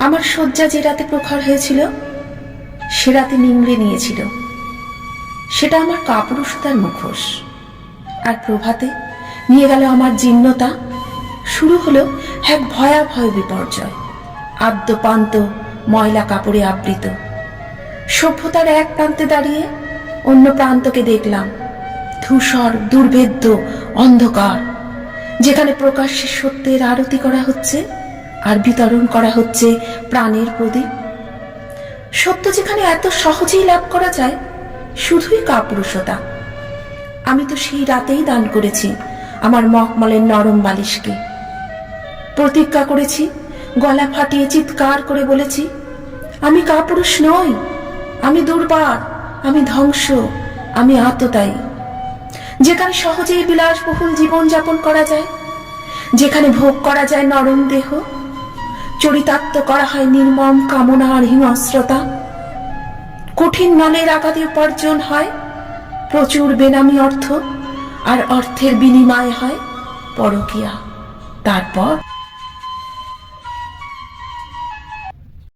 আমার শয্যা যে রাতে প্রখর হয়েছিল সে রাতে নিংড়ে নিয়েছিল, সেটা আমার কাপুরুষতার মুখোশ। আর প্রভাতে নিয়ে গেল আমার জীর্ণতা। শুরু হলো এক ভয়াবহ বিপর্যয়, আদ্যপান্ত ময়লা কাপড়ে আবৃত। সভ্যতার এক প্রান্তে দাঁড়িয়ে অন্য প্রান্তকে দেখলাম ধূসর, দুর্ভেদ্য অন্ধকার, যেখানে প্রকাশ্যে সত্যের আরতি করা হচ্ছে আর বিতরণ করা হচ্ছে প্রাণের প্রদীপ। সত্য যেখানে এত সহজেই লাভ করা যায় শুধুই কাপুরুষতা। আমি তো সেই রাতেই দান করেছি আমার মখমলের নরম বালিশকে। প্রতিজ্ঞা করেছি, গলা ফাটিয়ে চিৎকার করে বলেছি, আমি কাপুরুষ নই, আমি দুর্বার, আমি ধ্বংস, আমি আততায়ী। যেখানে সহজেই বিলাসবহুল জীবন যাপন করা যায়, যেখানে ভোগ করা যায় নরম দেহ, চরিতার্থ করা হয় নির্মম কামনা আর হিংস্রতা, কঠিন নলের আঘাতে উপার্জন হয় প্রচুর বেনামি অর্থ, আর অর্থের বিনিময়ে হয় পরকীয়া। তারপর